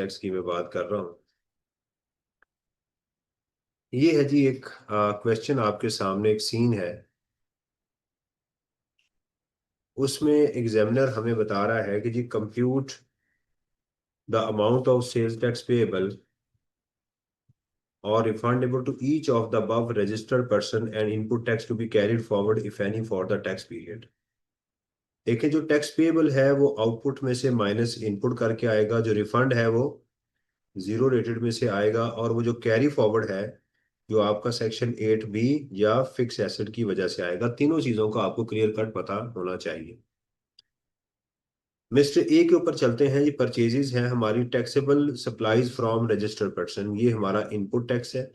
Tax की मैं बात कर रहा हूँ। ये है जी एक क्वेश्चन आपके सामने, एक सीन है। उसमें एग्जामिनर हमें बता रहा है कि जी compute the amount of sales tax payable or refundable to each of the above registered person and input tax to be carried forward if any for the tax period. देखिए, जो टैक्स पेएबल है वो output में से minus input करके आएगा, जो refund है वो जीरो रेटेड में से आएगा, और वो जो कैरी फॉरवर्ड है जो आपका सेक्शन 8B या फिक्स एसेट की वजह से आएगा। तीनों चीजों का आपको क्लियर कट पता होना चाहिए। मिस्टर ए के ऊपर चलते हैं। ये परचेजेस हैं हमारी, taxable supplies from registered person, ये हमारा इनपुट टैक्स है।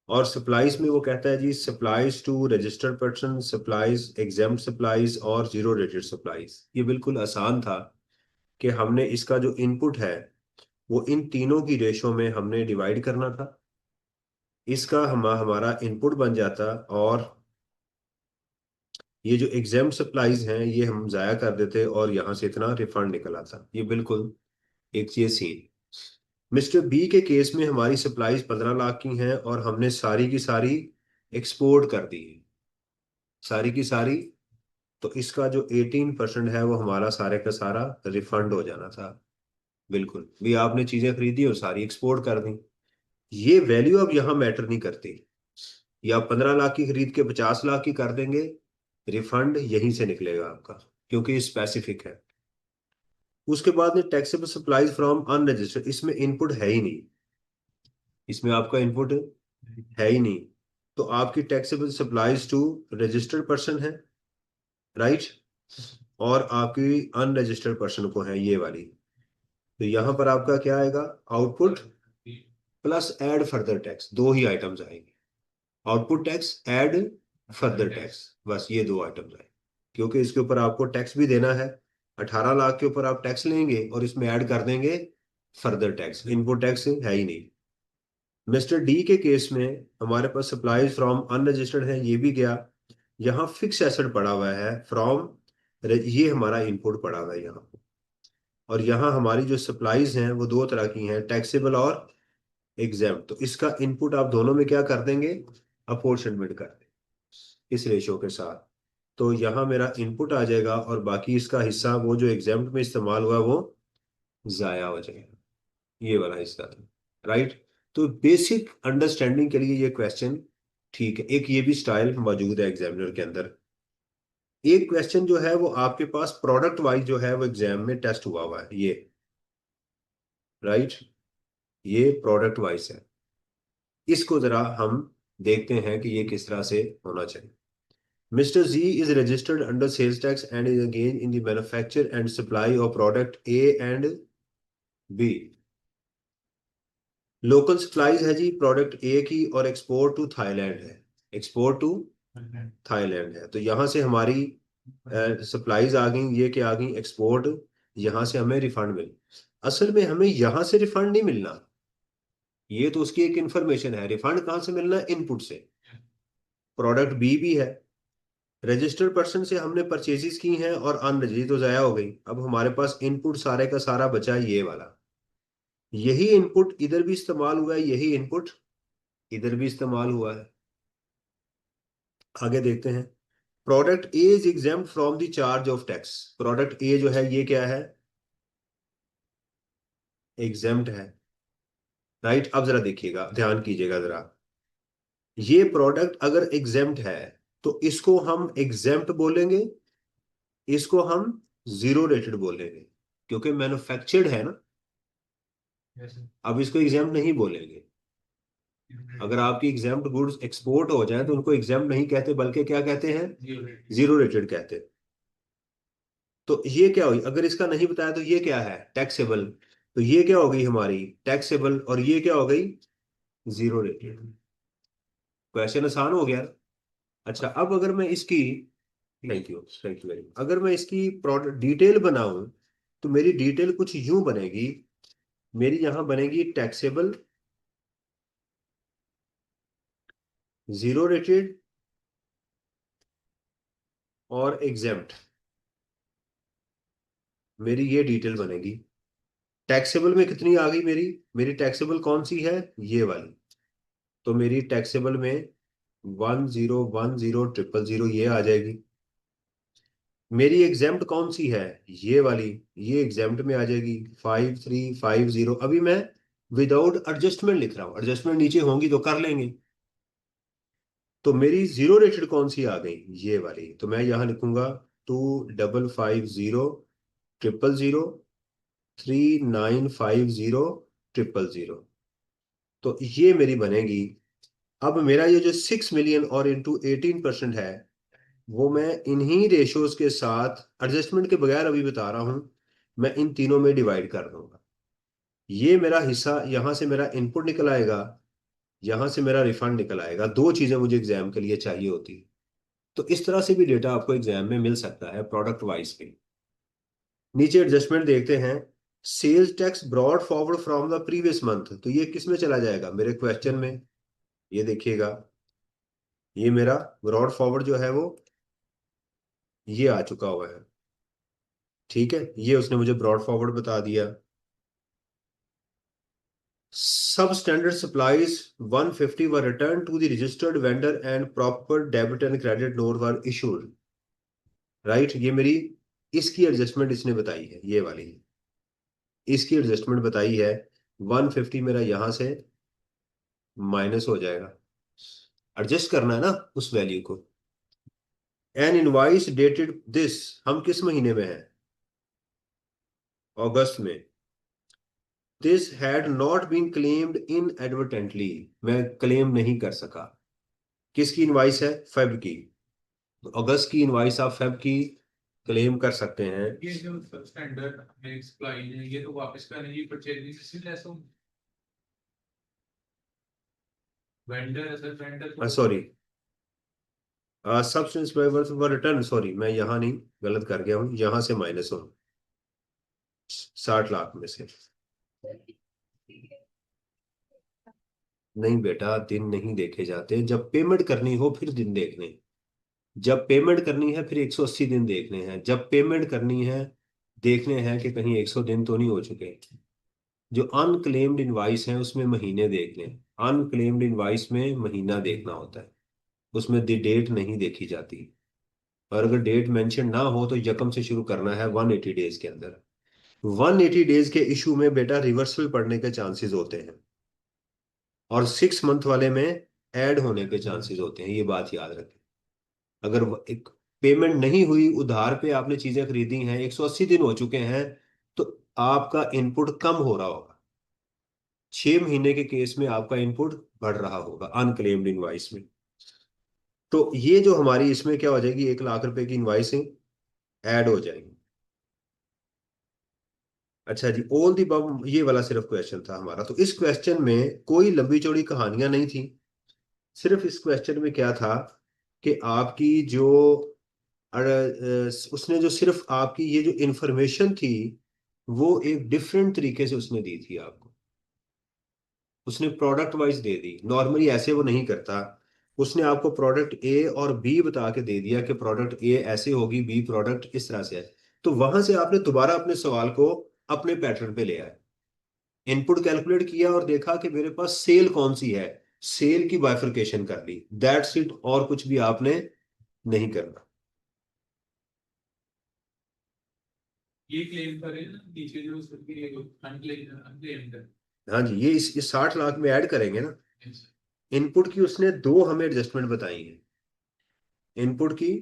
और सप्लाईज में वो कहता है जी supplies to registered person, supplies exempt supplies और जीरो रेटेड सप्लाईज। ये बिल्कुल आसान था कि हमने इसका जो इनपुट है वो इन तीनों की रेशो में हमने डिवाइड करना था। इसका हमारा इनपुट बन जाता, और ये जो एग्जाम सप्लाईज हैं ये हम जाया कर देते और यहां से इतना रिफंड निकल आता। ये बिल्कुल एक ये सीन। मिस्टर बी के केस में हमारी सप्लाईज 15 लाख की हैं और हमने सारी की सारी एक्सपोर्ट कर दी है, सारी की सारी। तो इसका जो 18% है वो हमारा सारे का सारा रिफंड हो जाना था। बिल्कुल भी आपने चीजें खरीदी और सारी एक्सपोर्ट कर दी। ये वैल्यू अब यहाँ मैटर नहीं करती। या 15 लाख की खरीद के 50 लाख की कर देंगे, रिफंड यहीं से निकलेगा आपका, क्योंकि ये स्पेसिफिक है। उसके बाद में टैक्सेबल सप्लाईज फ्रॉम अनरजिस्टर्ड, इसमें इनपुट है ही नहीं, इसमें आपका इनपुट है ही नहीं। तो आपकी taxable supplies to registered person है, राइट, और आपकी अनरजिस्टर्ड पर्सन को है ये वाली। तो यहां पर आपका क्या आएगा, output plus add further tax, दो ही आइटम्स आएंगे। Output tax, add further tax, बस ये दो आइटम्स आए। क्योंकि इसके ऊपर आपको टैक्स भी देना है। 18 लाख के ऊपर आप टैक्स लेंगे और इसमें ऐड कर देंगे फर्दर टैक्स, इनपुट टैक्स है ही नहीं। मिस्टर डी के केस में हमारे पास सप्लाईज फ्रॉम अनरजिस्टर्ड है, ये भी गया। यहाँ फिक्स एसेट पड़ा हुआ है फ्रॉम, ये हमारा इनपुट पड़ा हुआ है यहाँ। और यहाँ हमारी जो सप्लाईज हैं वो दो तरह की हैं, टैक्सेबल और एग्जेम्प्ट। तो इसका इनपुट आप दोनों में क्या कर देंगे, अपोर्शनमेंट कर देंगे इस रेशो के साथ। तो यहाँ मेरा इनपुट आ जाएगा और बाकी इसका हिस्सा वो जो एग्जाम्प्ट में इस्तेमाल हुआ वो जाया हो जाएगा, ये वाला हिस्सा था, राइट। तो बेसिक अंडरस्टैंडिंग के लिए ये क्वेश्चन ठीक है। एक ये भी स्टाइल मौजूद है एग्जामिनर के अंदर। एक क्वेश्चन जो है वो आपके पास प्रोडक्ट वाइज जो है वो एग्जाम में टेस्ट हुआ है, ये राइट, ये प्रोडक्ट वाइज है। इसको जरा हम देखते हैं कि ये किस तरह से होना चाहिए। Mr. Z is registered under sales tax and is engaged in the manufacture and supply of product A and B. Local supplies है जी प्रोडक्ट ए की, और एक्सपोर्ट टू थाईलैंड है, एक्सपोर्ट टू थाईलैंड है। तो यहां से हमारी सप्लाईज आ गई, ये क्या आ गई, एक्सपोर्ट। यहां से हमें रिफंड मिल, असल में हमें यहां से रिफंड नहीं मिलना, ये तो उसकी एक इंफॉर्मेशन है। रिफंड कहां से मिलना है, इनपुट से। प्रोडक्ट बी भी है, रजिस्टर्ड पर्सन से हमने परचेजेस की हैं और अनरजिस्टर्ड तो जाया हो गई। अब हमारे पास इनपुट सारे का सारा बचा है ये वाला। यही इनपुट इधर भी इस्तेमाल हुआ है, यही इनपुट इधर भी इस्तेमाल हुआ है। आगे देखते हैं। Product A is exempt from the charge of tax. Product ए जो है ये क्या है, एग्जाम्प्ट है, राइट। अब जरा देखिएगा, ध्यान कीजिएगा जरा। ये प्रोडक्ट अगर एग्जाम्प्ट है तो इसको हम एग्जाम्प्ट बोलेंगे, इसको हम जीरो रेटेड बोलेंगे, क्योंकि मैन्युफैक्चर्ड है ना। अब इसको एग्जाम्प्ट नहीं बोलेंगे। अगर आपकी एग्जाम्प्ट गुड्स एक्सपोर्ट हो जाए तो उनको एग्जाम्प्ट नहीं कहते, बल्कि क्या कहते हैं, जीरो रेटेड कहते हैं। तो ये क्या हुई, अगर इसका नहीं बताया तो ये क्या है, टैक्सेबल। तो ये क्या हो गई हमारी टैक्सेबल, और ये क्या हो गई, जीरो रेटेड। क्वेश्चन आसान हो गया। अच्छा, अब अगर मैं इसकी, थैंक यू वेरी मच, अगर मैं इसकी प्रोडक्ट डिटेल बनाऊं तो मेरी डिटेल कुछ यूं बनेगी। मेरी यहां बनेगी टैक्सेबल, जीरो रेटेड और एग्जेम्प्ट, मेरी ये डिटेल बनेगी। टैक्सेबल में कितनी आ गई मेरी, मेरी टैक्सेबल कौन सी है, ये वाली। तो मेरी टैक्सेबल में 10100000 ये आ जाएगी। मेरी एग्जेम्प्ट कौन सी है, ये वाली, ये एग्जेम्प्ट में आ जाएगी 5350। अभी मैं विदाउट एडजस्टमेंट लिख रहा हूं, एडजस्टमेंट नीचे होंगी तो कर लेंगे। तो मेरी जीरो रेटेड कौन सी आ गई, ये वाली। तो मैं यहां लिखूंगा 25500000, 39500000। तो ये मेरी बनेगी। अब मेरा ये जो 6 मिलियन और इंटू 18% है, वो मैं इन्हीं रेशोज के साथ एडजस्टमेंट के बगैर अभी बता रहा हूं, मैं इन तीनों में डिवाइड कर दूंगा। ये मेरा हिस्सा, यहां से मेरा इनपुट निकल आएगा, यहां से मेरा रिफंड निकल आएगा। दो चीजें मुझे एग्जाम के लिए चाहिए होती। तो इस तरह से भी डेटा आपको एग्जाम में मिल सकता है प्रोडक्ट वाइज पे। नीचे एडजस्टमेंट देखते हैं। Sales tax brought forward from the previous month, तो ये किस में चला जाएगा, मेरे क्वेश्चन में। ये देखिएगा, ये मेरा ब्रॉड फॉरवर्ड जो है वो ये आ चुका हुआ है। ठीक है, ये उसने मुझे ब्रॉड फॉरवर्ड बता दिया। सब standard supplies 150 were return to the registered vendor and proper debit and credit note were issued. Right, ये मेरी इसकी एडजस्टमेंट इसने बताई है, ये वाली इसकी एडजस्टमेंट बताई है। 150 मेरा यहां से माइनस हो जाएगा, एडजस्ट करना है ना उस वैल्यू को। एन इनवाइस डेटेड दिस, हम किस महीने में हैं, अगस्त में। This had not been claimed inadvertently, मैं क्लेम नहीं कर सका। किसकी इनवाइस है, फेब की। तो अगस्त की इनवाइस आप फेब की क्लेम कर सकते हैं। ये जो स्टैंडर्ड में सप्लाई है ये तो वापस करने की परचेजिंग से लेस हो, वेंडर है sir, vendor sorry, substance for return, sorry मैं यहाँ नहीं, गलत कर गया हूँ, यहाँ से माइनस हो 60 लाख में से। नहीं बेटा, दिन नहीं देखे जाते, जब पेमेंट करनी हो फिर दिन देखने। जब पेमेंट करनी है फिर 180 दिन देखने हैं, जब पेमेंट करनी है देखने हैं कि कहीं 100 दिन तो नहीं हो चुके। जो अनक्लेम्ड इनवाइस है उसमें महीने देखने, अनक्लेम्ड इनवाइस में महीना देखना होता है, उसमें द डेट नहीं देखी जाती। और अगर डेट मेंशन ना हो तो यकम से शुरू करना है 180 डेज के अंदर। 180 डेज के इशू में बेटा रिवर्सल पड़ने के चांसेस होते हैं, और 6 मंथ वाले में ऐड होने के चांसेस होते हैं, ये बात याद रखें। अगर एक पेमेंट नहीं हुई, उधार पे आपने चीजें खरीदी हैं, 180 दिन हो चुके हैं, तो आपका इनपुट कम हो रहा होगा। 6 महीने के केस में आपका इनपुट बढ़ रहा होगा अनक्लेम्ड इनवाइस में। तो ये जो हमारी इसमें क्या हो जाएगी, 1 लाख रुपए की इनवाइसिंग ऐड हो जाएगी। अच्छा जी, ऑल दी बब, ये वाला सिर्फ क्वेश्चन था हमारा। तो इस क्वेश्चन में कोई लंबी चौड़ी कहानियां नहीं थी। सिर्फ इस क्वेश्चन में क्या था कि आपकी जो उसने जो सिर्फ आपकी ये जो इंफॉर्मेशन थी, वो एक डिफरेंट तरीके से उसने दी थी आपको। उसने प्रोडक्ट वाइज दे दी, नॉर्मली ऐसे वो नहीं करता। उसने आपको प्रोडक्ट ए और बी बता के दे दिया कि प्रोडक्ट ए ऐसे होगी, बी प्रोडक्ट इस तरह से है। तो वहां से आपने दोबारा अपने सवाल को अपने पैटर्न पे ले आए, इनपुट कैलकुलेट किया और देखा कि मेरे पास सेल कौन सी है, सेल की बाइफरकेशन कर ली, दैट्स इट, और कुछ भी आपने नहीं करना। ये क्लेम करें ना नीचे जो उसकी अनक्लेम अनक्लेम्ड है। हाँ जी, ये इस 60 लाख में ऐड करेंगे ना। इनपुट की उसने दो हमें एडजस्टमेंट बताई है, इनपुट की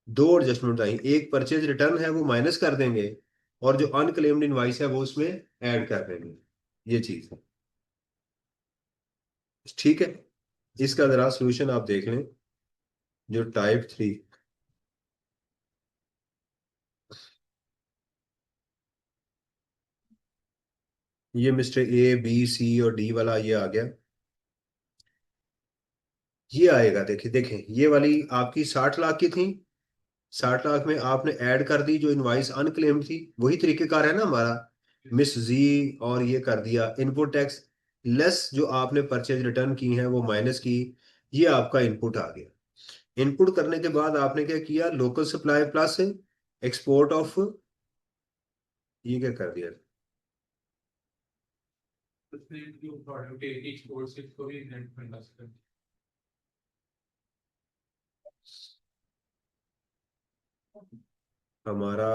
दो एडजस्टमेंट बताई, एक परचेज रिटर्न है वो माइनस कर देंगे, और जो अनक्लेम्ड इनवाइस है वो उसमें ऐड कर देंगे। ये चीज है, ठीक है। इसका जरा सोल्यूशन आप देख लें, जो टाइप 3। ये मिस्टर ए बी सी और डी वाला ये आ गया। ये आएगा, देखिए देखें, ये वाली आपकी 60 लाख की थी। 60 लाख में आपने ऐड कर दी जो इनवाइस अनक्लेम्ड थी, वही तरीकेकार है ना हमारा, मिस जी, और ये कर दिया इनपुट टैक्स लेस जो आपने परचेज रिटर्न की है वो माइनस की। ये आपका इनपुट आ गया। इनपुट करने के बाद आपने क्या किया, local supply plus export of, ये क्या कर दिया, उसने जो प्रोडक्ट एक्सपोर्ट से इसको भी नेट में लॉस कर हमारा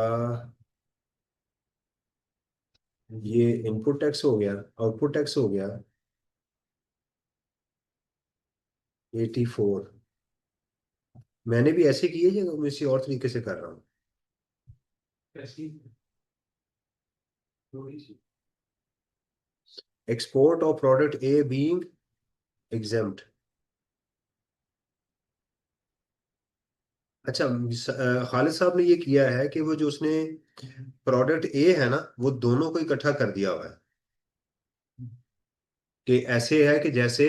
ये इनपुट टैक्स हो गया, आउटपुट टैक्स हो गया 84। मैंने भी ऐसे किए या मैं किसी और तरीके से कर रहा हूँ? कैसी थोड़ी सी export of product A being exempt. अच्छा, खालिद साहब ने ये किया है कि वो जो उसने प्रोडक्ट ए है ना, वो दोनों को इकट्ठा कर दिया हुआ है कि ऐसे है कि जैसे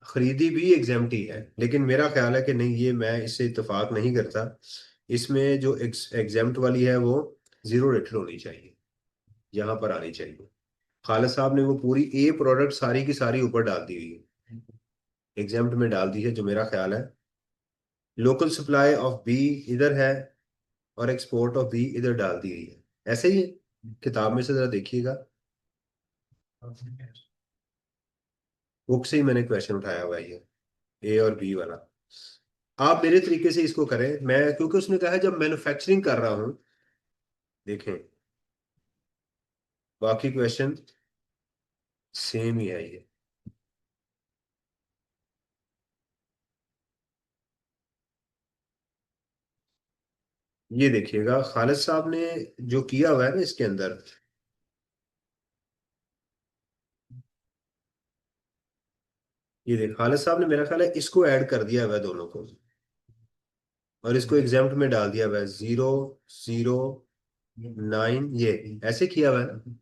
खरीदी भी एग्जेम्प्ट ही है। लेकिन मेरा ख्याल है कि नहीं, ये मैं इससे इत्तेफाक नहीं करता। इसमें जो एग्जेम्प्ट वाली है वो जीरो रेटेड होनी चाहिए, यहाँ पर आनी चाहिए। खालिद साहब ने वो पूरी ए प्रोडक्ट सारी की सारी ऊपर डाल दी हुई है, एग्जेम्प्ट में डाल दी है, जो मेरा ख्याल है। लोकल सप्लाई ऑफ बी इधर है और एक्सपोर्ट ऑफ बी इधर डाल दी हुई है, ऐसे ही है। किताब में से जरा देखिएगा, बुक से ही मैंने क्वेश्चन उठाया हुआ है ये ए और बी वाला। आप मेरे तरीके से इसको करें, मैं क्योंकि उसने कहा है जब मैन्युफैक्चरिंग कर रहा हूं, देखें बाकी क्वेश्चन सेम ही है ये। ये देखिएगा खालिद साहब ने जो किया हुआ है ना इसके अंदर, ये देख खालिद साहब ने मेरा ख्याल है इसको ऐड कर दिया हुआ है दोनों को, और इसको एग्जाम्प्ट में डाल दिया हुआ है 009, ये ऐसे किया हुआ है ना।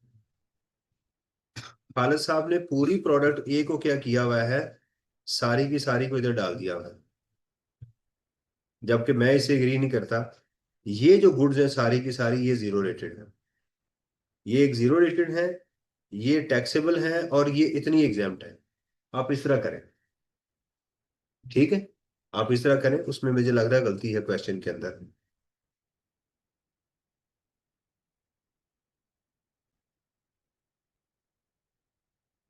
खालिद साहब ने पूरी प्रोडक्ट ए को क्या किया हुआ है, सारी की सारी को इधर डाल दिया हुआ है, जबकि मैं इसे एग्री नहीं करता। ये जो गुड्स है सारी की सारी ये जीरो रेटेड है, ये एक जीरो रेटेड है, ये टैक्सेबल है, और ये इतनी एग्जाम्प्ट है। आप इस तरह करें, ठीक है, आप इस तरह करें। उसमें मुझे लग रहा है गलती है क्वेश्चन के अंदर।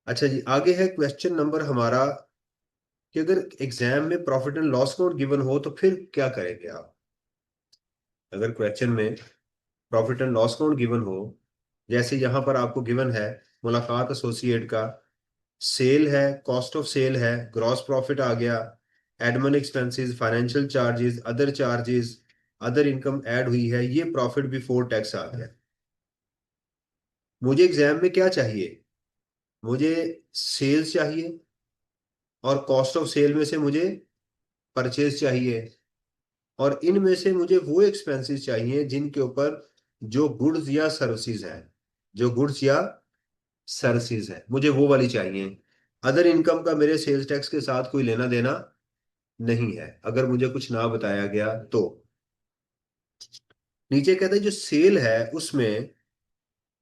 अच्छा जी, आगे है क्वेश्चन नंबर हमारा कि अगर एग्जाम में profit and loss account given हो तो फिर क्या करेंगे आप। अगर क्वेश्चन में profit and loss account given हो, जैसे यहां पर आपको गिवन है मुलाकात एसोसिएट का, सेल है, कॉस्ट ऑफ सेल है, ग्रॉस प्रॉफिट आ गया, admin expenses, financial charges, other charges, other income add हुई है, ये प्रॉफिट बिफोर टैक्स आ गया। मुझे एग्जाम में क्या चाहिए, मुझे सेल्स चाहिए, और कॉस्ट ऑफ सेल में से मुझे परचेज चाहिए, और इनमें से मुझे वो एक्सपेंसेस चाहिए जिनके ऊपर जो गुड्स या सर्विसेज है, जो गुड्स या सर्विसेज है, मुझे वो वाली चाहिए। अदर इनकम का मेरे सेल्स टैक्स के साथ कोई लेना देना नहीं है, अगर मुझे कुछ ना बताया गया तो। नीचे कहते हैं जो सेल है उसमें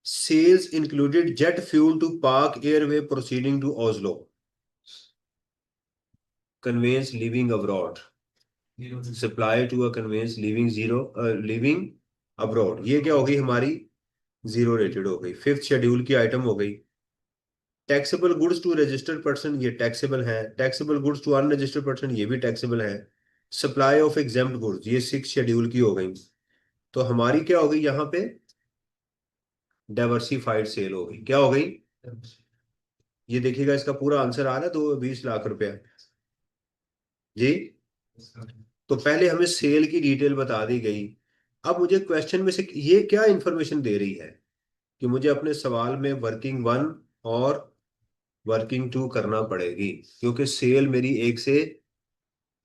sales included jet fuel to Pak airway proceeding to Oslo, convents living abroad, supply to a convents living zero living abroad, ये क्या हो गई हमारी, जीरो रेटेड हो गई, फिफ्थ शेड्यूल की आइटम हो गई। Taxable goods to registered person, ये टैक्सेबल है। Taxable goods to unregistered person, ये भी टैक्सेबल है। सप्लाई ऑफ एग्जेम्प्ट गुड्स, ये सिक्स शेड्यूल की हो गई। तो हमारी क्या हो गई यहाँ पे, डाइवर्सिफाइड सेल हो गई। क्या हो गई, ये देखिएगा इसका पूरा आंसर आ रहा है, 220 लाख रुपया जी। तो पहले हमें सेल की डिटेल बता दी गई। अब मुझे क्वेश्चन में से ये क्या इंफॉर्मेशन दे रही है कि मुझे अपने सवाल में वर्किंग वन और वर्किंग टू करना पड़ेगी, क्योंकि सेल मेरी एक से,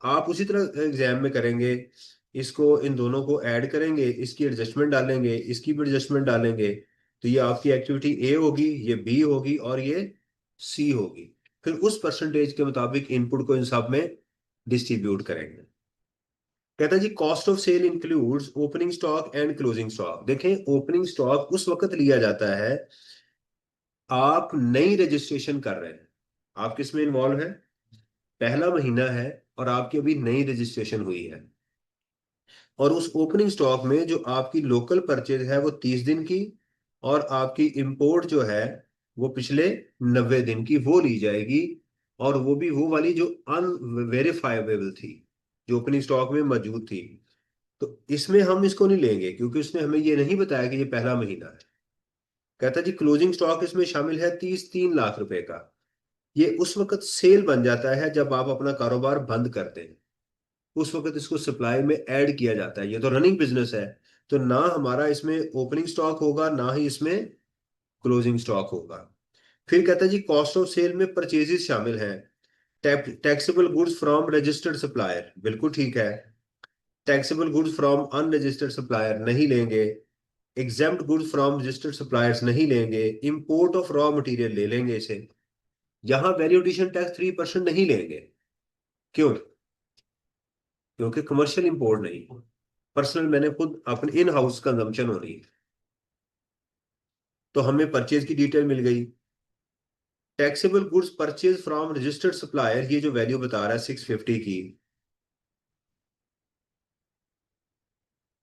आप उसी तरह एग्जाम में करेंगे, इसको इन दोनों को ऐड करेंगे, इसकी एडजस्टमेंट डालेंगे, इसकी भी एडजस्टमेंट डालेंगे, तो ये आपकी एक्टिविटी ए होगी, ये बी होगी, और ये सी होगी। फिर उस परसेंटेज के मुताबिक इनपुट को इन सब में डिस्ट्रीब्यूट करेंगे। कहता है जी cost of sale includes opening stock and closing stock. देखें, ओपनिंग स्टॉक उस वक्त लिया जाता है आप नई रजिस्ट्रेशन कर रहे हैं, आप किस में इन्वॉल्व है, पहला महीना है और आपकी अभी नई रजिस्ट्रेशन हुई है। और उस ओपनिंग स्टॉक में जो आपकी लोकल परचेज है वो 30 दिन की, और आपकी इंपोर्ट जो है वो पिछले 90 दिन की वो ली जाएगी, और वो भी वो वाली जो अनवेरिफाइबल थी, जो ओपनिंग स्टॉक में मौजूद थी। तो इसमें हम इसको नहीं लेंगे क्योंकि उसने हमें ये नहीं बताया कि ये पहला महीना है। कहता जी क्लोजिंग स्टॉक इसमें शामिल है 33 लाख रुपए का। ये उस वक्त सेल बन जाता है जब आप अपना कारोबार बंद करते हैं, उस वक्त इसको सप्लाई में ऐड किया जाता है। ये तो रनिंग बिजनेस है, तो ना हमारा इसमें ओपनिंग स्टॉक होगा ना ही इसमें क्लोजिंग स्टॉक होगा। फिर कहता है जी कॉस्ट ऑफ सेल में परचेजेस शामिल हैं। Taxable goods from registered supplier, बिल्कुल ठीक है। Taxable goods from unregistered supplier नहीं लेंगे। Exempt goods from registered suppliers नहीं लेंगे। इंपोर्ट ऑफ रॉ मटेरियल ले लेंगे इसे। यहां वैल्यू एडिशन टैक्स 3% नहीं लेंगे। क्यों? क्योंकि कमर्शियल इंपोर्ट नहीं, पर्सनल मैंने खुद अपने इन हाउस कंजम्पशन हो रही है। तो हमें परचेज की डिटेल मिल गई। Taxable goods purchase from registered supplier, ये जो वैल्यू बता रहा है 650 की,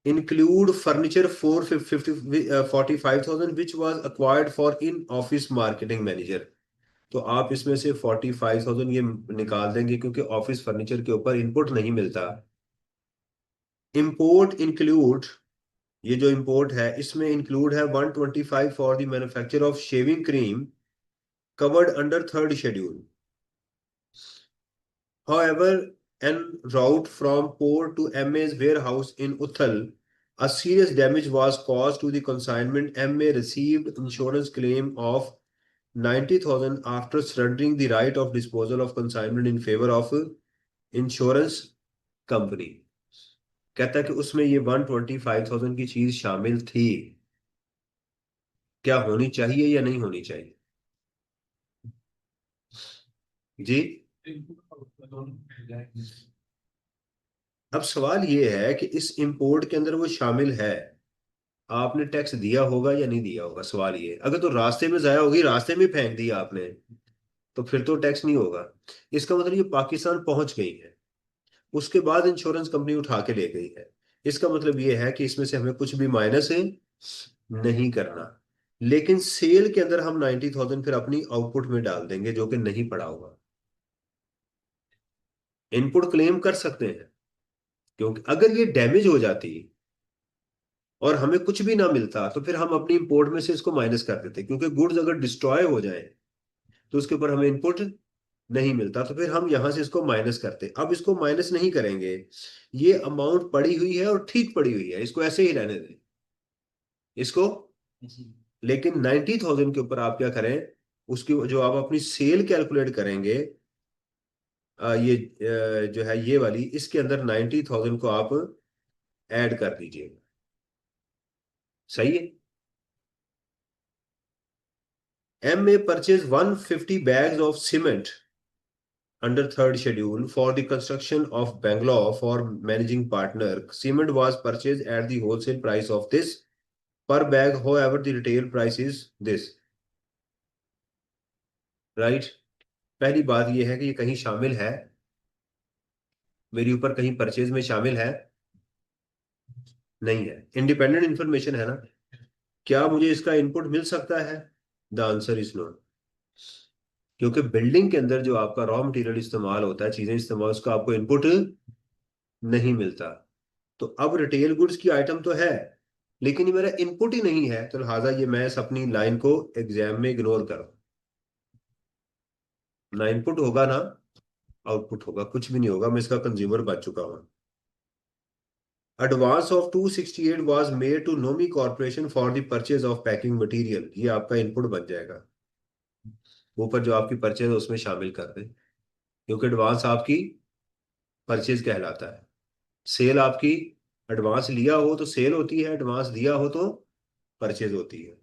include furniture 45,000 which was acquired for in office marketing manager. तो आप इसमें से 45,000 ये निकाल देंगे क्योंकि ऑफिस फर्नीचर के ऊपर इनपुट नहीं मिलता। इंपोर्ट इंक्लूड, ये जो इंपोर्ट है इसमें इंक्लूड है 125 for the manufacture of shaving cream covered under third schedule. However, en route from port to MA's warehouse in Uthal, a serious damage was caused to the consignment. MA received insurance claim of 90,000 after surrendering the right of disposal of consignment in favor of insurance company। कहता है कि उसमें ये 125,000 की चीज शामिल थी। क्या होनी चाहिए या नहीं होनी चाहिए जी? अब सवाल ये है कि इस इंपोर्ट के अंदर वो शामिल है, आपने टैक्स दिया होगा या नहीं दिया होगा। सवाल ये है। अगर तो रास्ते में जाया होगी, रास्ते में फेंक दिया आपने, तो फिर तो टैक्स नहीं होगा। इसका मतलब ये पाकिस्तान पहुंच गई है, उसके बाद इंश्योरेंस कंपनी उठा के ले गई है। इसका मतलब ये है कि इसमें से हमें कुछ भी माइनस नहीं करना। लेकिन सेल के अंदर हम 90,000 फिर अपनी आउटपुट में डाल देंगे जो कि नहीं पड़ा होगा। इनपुट क्लेम कर सकते हैं, क्योंकि अगर ये डैमेज हो जाती और हमें कुछ भी ना मिलता तो फिर हम अपनी इंपोर्ट में से इसको माइनस कर देते, क्योंकि गुड्स अगर डिस्ट्रॉय हो जाए तो उसके ऊपर हमें इनपुट नहीं मिलता, तो फिर हम यहां से इसको माइनस करते। अब इसको माइनस नहीं करेंगे, ये अमाउंट पड़ी हुई है और ठीक पड़ी हुई है, इसको ऐसे ही रहने दें इसको। लेकिन 90,000 के ऊपर आप क्या करें, उसकी जो आप अपनी सेल कैलकुलेट करेंगे, ये जो है ये वाली, इसके अंदर 90,000 को आप ऐड कर दीजिए। सही है। M A purchase 150 bags of cement under third schedule for the construction of Bangalore for managing partner. Cement was purchased at the wholesale price of this per bag. However, the retail price is this. Right? पहली बात यह है कि ये कहीं शामिल है, मेरे ऊपर कहीं परचेज में शामिल है नहीं है, इंडिपेंडेंट इंफॉर्मेशन है ना। क्या मुझे इसका इनपुट मिल सकता है? The answer is no. क्योंकि बिल्डिंग के अंदर जो आपका रॉ मटेरियल इस्तेमाल होता है, चीजें इस्तेमाल, उसका आपको इनपुट नहीं मिलता। तो अब रिटेल गुड्स की आइटम तो है, लेकिन ये मेरा इनपुट ही नहीं है, तो लिहाजा ये मैं इस अपनी लाइन को एग्जाम में इग्नोर करूं। ना इनपुट होगा ना आउटपुट होगा, कुछ भी नहीं होगा, मैं इसका कंज्यूमर बच चुका हूं। Advance of 268 was made to Nomi corporation for the purchase of packing material, ये आपका इनपुट बन जाएगा। ऊपर जो आपकी परचेज है उसमें शामिल कर दें, क्योंकि एडवांस आपकी परचेज कहलाता है। सेल आपकी, एडवांस लिया हो तो सेल होती है, एडवांस दिया हो तो परचेज होती है।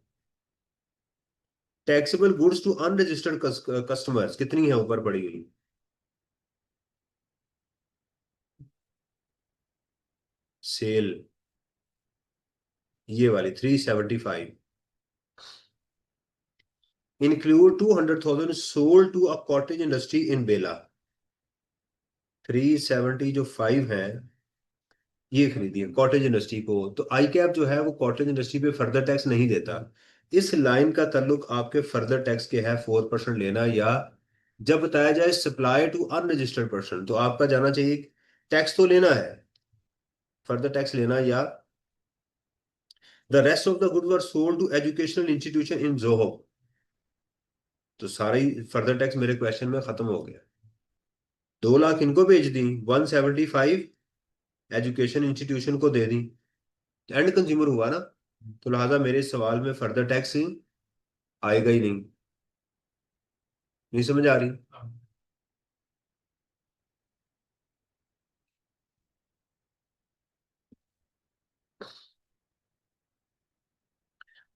Taxable goods to unregistered customers कितनी है ऊपर पड़ी हुई? सेल, ये वाली 375, include 200,000 sold to a cottage industry in Bela. 370 जो 5 है ये खरीदी है कॉटेज इंडस्ट्री को, तो आई कैप जो है वो कॉटेज इंडस्ट्री पे फर्दर टैक्स नहीं देता। इस लाइन का ताल्लुक आपके फर्दर टैक्स के है 4% लेना, या जब बताया जाए सप्लाई टू अनरजिस्टर्ड पर्सन तो आपका जाना चाहिए टैक्स तो लेना है, फर्दर टैक्स लेना, या the rest of the good were sold to educational institution in जोहो, तो सारा ही फर्दर टैक्स मेरे क्वेश्चन में खत्म हो गया। 2 लाख इनको भेज दी, 175 एजुकेशन इंस्टीट्यूशन को दे दी, एंड कंज्यूमर हुआ ना, तो लिहाजा मेरे सवाल में फर्दर टैक्स आएगा ही नहीं। नहीं समझ आ रही?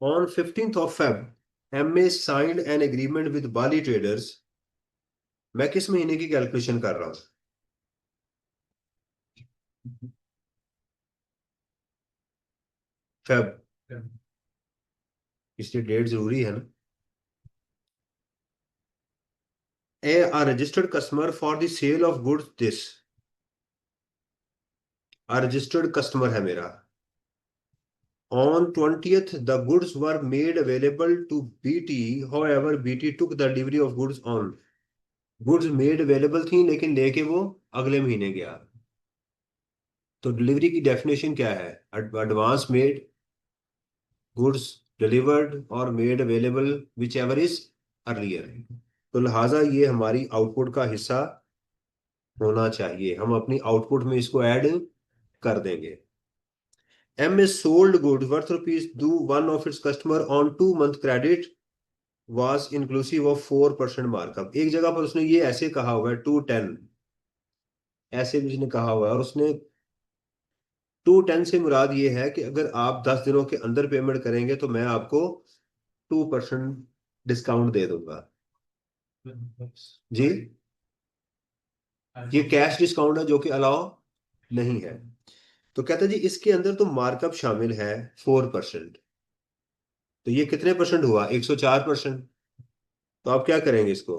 On 15th of Feb MA signed an agreement with Bali traders। मैं किस महीने की कैलकुलेशन कर रहा हूं? फेब, इसलिए डेट जरूरी है ना। A registered customer for the sale of goods this, registered customer है मेरा। On 20th the goods were made available to BT, however BT took the delivery of goods on, goods made available थी लेकिन लेके वो अगले महीने गया। तो डिलीवरी की डेफिनेशन क्या है? एडवांस मेड, गुड्स डिलीवर्ड और made available which ever is earlier. तो लिहाजा ये हमारी आउटपुट का हिस्सा होना चाहिए, हम अपनी आउटपुट में इसको ऐड कर देंगे। M S sold goods worth rupees to one of its customer on 2 month credit was inclusive of 4% markup. एक जगह पर उसने ये ऐसे कहा हुआ है 210, ऐसे भी उसने कहा हुआ है, और उसने 210 से मुराद ये है कि अगर आप 10 दिनों के अंदर पेमेंट करेंगे तो मैं आपको 2% डिस्काउंट दे दूंगा। जी, ये कैश डिस्काउंट है जो कि अलाउ नहीं है। तो कहता है जी इसके अंदर तो मार्कअप शामिल है 4%, तो ये कितने परसेंट हुआ? 104%। तो आप क्या करेंगे इसको?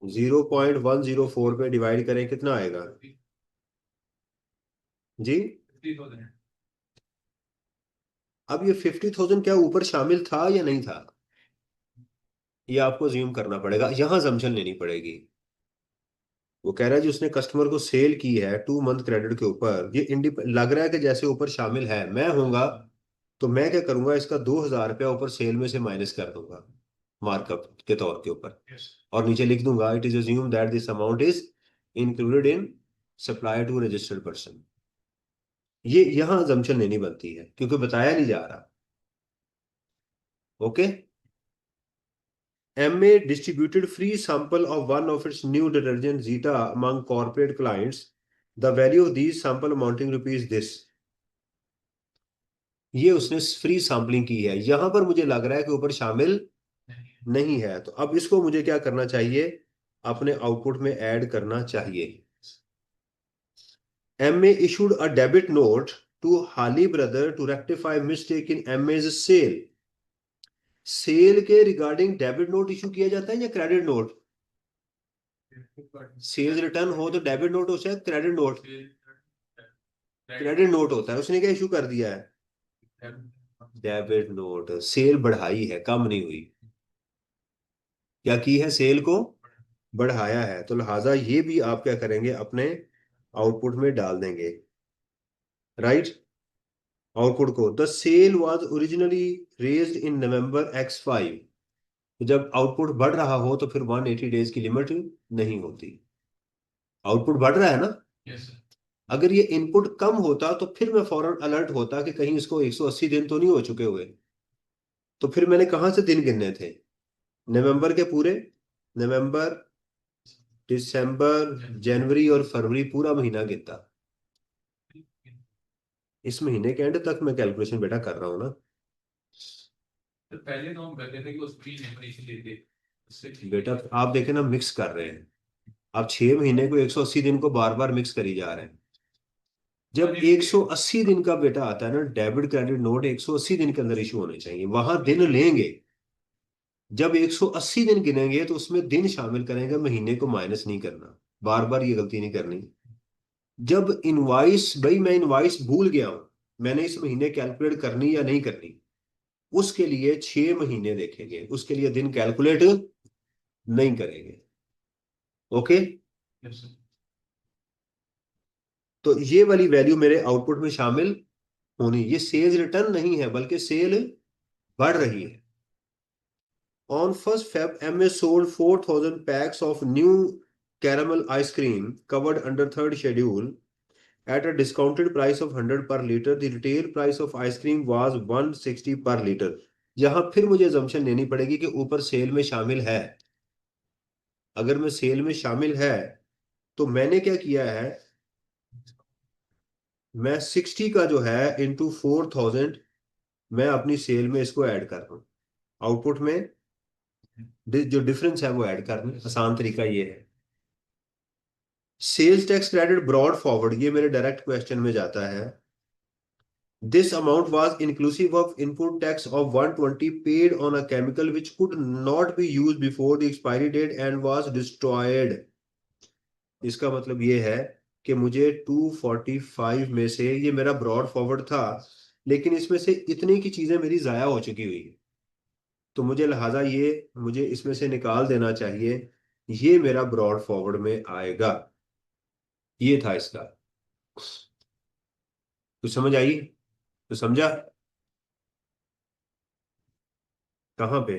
0.104 पे डिवाइड करें, कितना आएगा जी? अब ये 50,000 क्या ऊपर शामिल था या नहीं था, ये आपको ज्यूम करना पड़ेगा, यहां जम्पशन लेनी पड़ेगी। वो कह रहा है जी उसने कस्टमर को सेल की है 2 month क्रेडिट के ऊपर, ये लग रहा है कि जैसे ऊपर शामिल है, मैं होऊंगा तो मैं क्या करूंगा, इसका 2,000 रुपया ऊपर सेल में से माइनस कर दूंगा मार्कअप के तौर के ऊपर, और नीचे लिख दूंगा it is assume that this amount is included in supply to registered person. ये यहां जम्पशन लेनी बनती है क्योंकि बताया नहीं जा रहा। Okay. MA distributed free sample of one of its new detergent Zeta among corporate clients. The value of these sample amounting rupees this। ये उसने फ्री सैम्पलिंग की है, यहां पर मुझे लग रहा है कि ऊपर शामिल नहीं है, तो अब इसको मुझे क्या करना चाहिए? अपने आउटपुट में ऐड करना चाहिए। MA issued a debit note to Hali brother to rectify mistake in MA's sale। Sale के रिगार्डिंग डेबिट नोट इशू किया जाता है या क्रेडिट नोट? सेल्स रिटर्न हो तो डेबिट नोट हो शायद क्रेडिट नोट, क्रेडिट नोट होता है। उसने क्या इशू कर दिया है? Debit note. सेल बढ़ाई है, कम नहीं हुई। क्या की है? सेल को बढ़ाया है, तो लिहाजा ये भी आप क्या करेंगे? अपने आउटपुट में डाल देंगे। राइट, आउटपुट को the sale was originally raised in November X5। जब आउटपुट बढ़ रहा हो तो फिर 180 डेज की लिमिट नहीं होती। आउटपुट बढ़ रहा है ना? yes, अगर ये इनपुट कम होता तो फिर मैं फौरन अलर्ट होता कि कहीं इसको 180 दिन तो नहीं हो चुके हुए। तो फिर मैंने कहां से दिन गिनने थे? नवंबर के पूरे, नवंबर, दिसंबर, जनवरी और फरवरी, पूरा महीना गिनता। इस महीने के एंड तक मैं कैलकुलेशन बेटा कर रहा हूं ना। तो पहले तो हम कहते थे कि उस फ्री मेमोरी से लेते बेटा आप देखें ना, मिक्स कर रहे हैं आप 6 महीने को, 180 दिन को बार बार मिक्स करी जा रहे हैं। जब 180 दिन का बेटा आता है ना, डेबिट क्रेडिट नोट 180 दिन के अंदर इशू होने चाहिए, वहां दिन लेंगे। जब 180 दिन गिनेंगे तो उसमें दिन शामिल करेंगे, महीने को माइनस नहीं करना। बार बार ये गलती नहीं करनी। जब इनवाइस, भाई मैं इनवाइस भूल गया हूं, मैंने इस महीने कैलकुलेट करनी या नहीं करनी, उसके लिए 6 महीने देखेंगे, उसके लिए दिन कैलकुलेट नहीं करेंगे। ओके। Yes, sir. तो ये वाली वैल्यू मेरे आउटपुट में शामिल होनी, ये सेल्स रिटर्न नहीं है बल्कि सेल बढ़ रही है। On 1st Feb MA sold 4,000 packs of new caramel ice cream covered under third schedule at a discounted price of 100 per liter. The retail price of ice cream was 160 per liter. यहां फिर मुझे assumption लेनी पड़ेगी कि ऊपर cell में शामिल है। अगर मैं सेल में शामिल है तो मैंने क्या किया है, मैं 60 का जो है इंटू 4,000 मैं अपनी सेल में इसको ऐड कर रहा हूं। आउटपुट में जो डिफरेंस है वो ऐड करना, आसान तरीका ये है। Sales tax credit brought forward, ये मेरे डायरेक्ट क्वेश्चन में जाता है। This amount was inclusive of input tax of 120 paid on a chemical which could not be used before the expiry date and was destroyed. इसका मतलब ये है कि मुझे 245 में से, ये मेरा ब्रॉड फॉरवर्ड था, लेकिन इसमें से इतनी की चीजें मेरी जाया हो चुकी हुई है, तो मुझे लिहाजा ये मुझे इसमें से निकाल देना चाहिए। ये मेरा ब्रॉड फॉरवर्ड में आएगा। ये था इसका। तो समझ आई? तो समझा? कहाँ पे?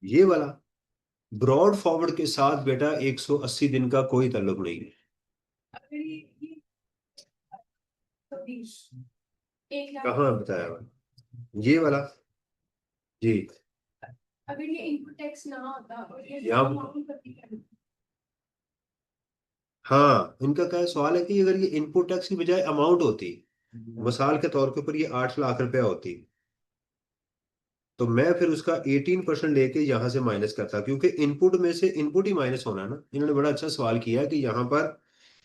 ये वाला ब्रॉड फॉरवर्ड के साथ बेटा 180 दिन का कोई ताल्लुक नहीं है। कहाँ बताया हुआ? ये वाला जी। अगर ये इनपुट टैक्स ना होता और ये यहाँ, हाँ इनका क्या सवाल है कि अगर ये इनपुट टैक्स की बजाय अमाउंट होती, मिसाल के तौर के ऊपर ये 8 लाख रुपया होती, तो मैं फिर उसका 18% लेके यहां से माइनस करता, क्योंकि इनपुट में से इनपुट ही माइनस होना है ना। इन्होंने बड़ा अच्छा सवाल किया कि यहाँ पर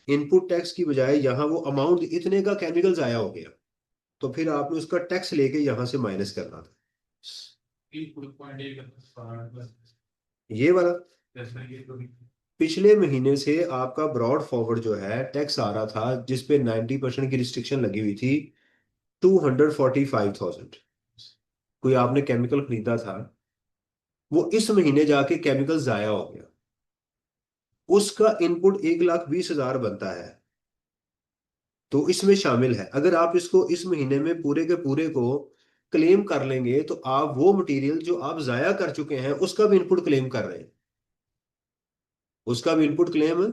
इनपुट टैक्स की बजाय यहाँ वो अमाउंट इतने का केमिकल्स आया हो गया, तो फिर आपने उसका टैक्स लेके यहां से माइनस करना था। ये वाला पिछले महीने से आपका ब्रॉड फॉरवर्ड जो है टैक्स आ रहा था जिसपे 90% की रिस्ट्रिक्शन लगी हुई थी, 245,000। कोई आपने केमिकल खरीदा था, वो इस महीने जाके केमिकल जाया हो गया, उसका इनपुट 1,20,000 बनता है, तो इसमें शामिल है। अगर आप इसको इस महीने में पूरे के पूरे को क्लेम कर लेंगे तो आप वो मटेरियल जो आप जाया कर चुके हैं उसका भी इनपुट क्लेम कर रहे हैं, उसका भी इनपुट क्लेम।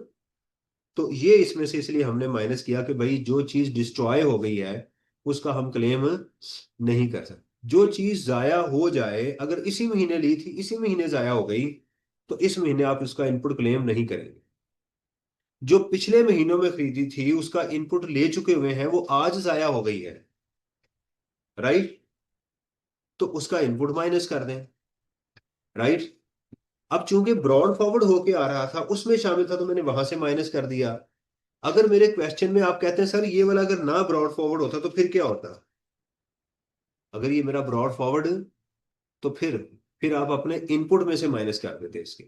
तो ये इसमें से इसलिए हमने माइनस किया कि भाई जो चीज डिस्ट्रॉय हो गई है उसका हम क्लेम नहीं कर सकते। जो चीज जाया हो जाए, अगर इसी महीने ली थी इसी महीने जाया हो गई, तो इस महीने आप उसका इनपुट क्लेम नहीं करेंगे। जो पिछले महीनों में खरीदी थी उसका इनपुट ले चुके हुए हैं, वो आज जाया हो गई है, राइट, तो उसका इनपुट माइनस कर दें, राइट। अब चूंकि ब्रॉड फॉरवर्ड होके आ रहा था उसमें शामिल था तो मैंने वहां से माइनस कर दिया। अगर मेरे क्वेश्चन में आप कहते हैं सर ये वाला अगर ना ब्रॉड फॉरवर्ड होता तो फिर क्या होता, अगर ये मेरा ब्रॉड फॉरवर्ड, तो फिर आप अपने इनपुट में से माइनस कर देते इसके।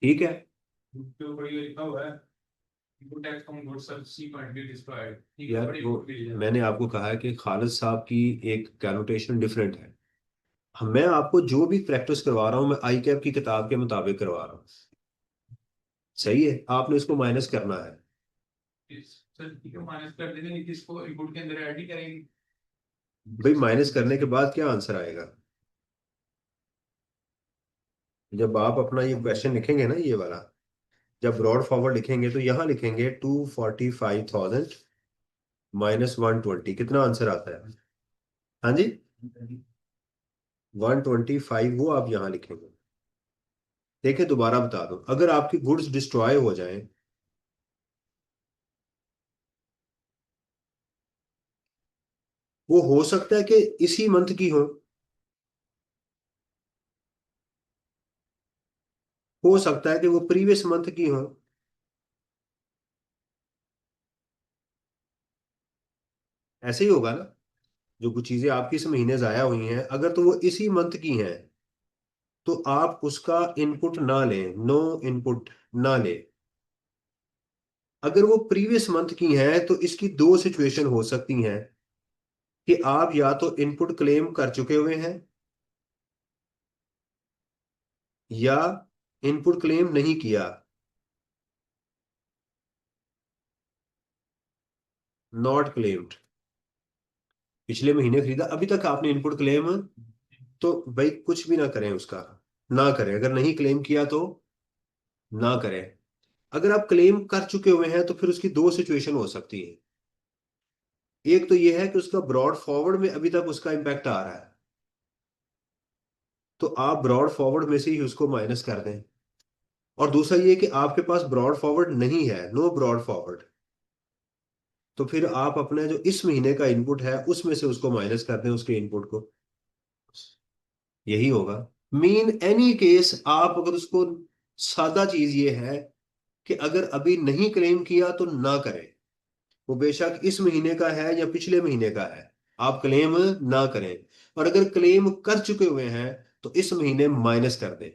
ठीक है। उसके ऊपर ये लिखा हुआ है input tax from goods subsequently destroyed, ठीक है, यार बड़ी वो बोर्ड पे मैंने आपको कहा है कि खालिद साहब की एक कैनोटेशन डिफरेंट है। मैं आपको जो भी प्रैक्टिस करवा रहा हूँ मैं आई कैप की किताब के मुताबिक करवा रहा हूँ, सही है, आपने इसको माइनस करना है। सर ठीक है, माइनस कर देंगे लेकिन इसको इनपुट के अंदर ऐड ही करेंगे। भाई माइनस करने के बाद क्या आंसर आएगा? जब आप अपना ये क्वेश्चन लिखेंगे ना, ये वाला जब ब्रॉड फॉरवर्ड लिखेंगे तो यहां लिखेंगे 245,000 माइनस 120, कितना आंसर आता है? हाँ जी, 125 वो आप यहां लिखेंगे। देखिए दोबारा बता दूं, अगर आपकी गुड्स डिस्ट्रॉय हो जाएं, वो हो सकता है कि इसी मंथ की हो सकता है कि वो प्रीवियस मंथ की हो, ऐसे ही होगा ना। जो कुछ चीजें आपकी इस महीने जाया हुई हैं अगर तो वो इसी मंथ की हैं तो आप उसका इनपुट ना लें, नो इनपुट ना लें। अगर वो प्रीवियस मंथ की हैं तो इसकी दो सिचुएशन हो सकती हैं कि आप या तो इनपुट क्लेम कर चुके हुए हैं या इनपुट क्लेम नहीं किया, नॉट क्लेम्ड। पिछले महीने खरीदा, अभी तक आपने इनपुट क्लेम, तो भाई कुछ भी ना करें उसका, ना करें। अगर नहीं क्लेम किया तो ना करें। अगर आप क्लेम कर चुके हुए हैं तो फिर उसकी दो सिचुएशन हो सकती है। एक तो यह है कि उसका ब्रॉड फॉरवर्ड में अभी तक उसका इम्पैक्ट आ रहा है, तो आप ब्रॉड फॉरवर्ड में से ही उसको माइनस कर दें। और दूसरा ये कि आपके पास ब्रॉड फॉरवर्ड नहीं है, नो ब्रॉड फॉरवर्ड, तो फिर आप अपने जो इस महीने का इनपुट है उसमें से उसको माइनस कर दें, उसके इनपुट को। यही होगा। मीन एनी केस आप अगर उसको, सादा चीज ये है कि अगर अभी नहीं क्लेम किया तो ना करें। वो बेशक इस महीने का है या पिछले महीने का है, आप क्लेम ना करें। और अगर क्लेम कर चुके हुए हैं तो इस महीने माइनस कर दें।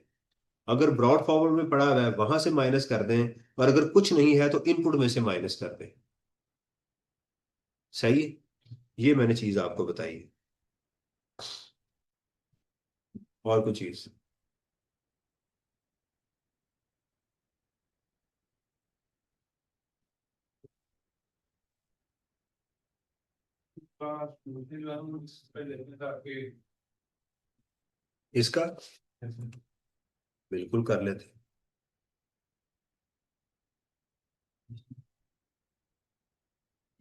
अगर ब्रॉड फॉरवर्ड में पड़ा हुआ है वहां से माइनस कर दें, और अगर कुछ नहीं है तो इनपुट में से माइनस कर दें। सही है? ये मैंने चीज आपको बताई है। और कुछ चीज? मुझे जो है वो इस पे लेने का कि इसका बिल्कुल कर लेते।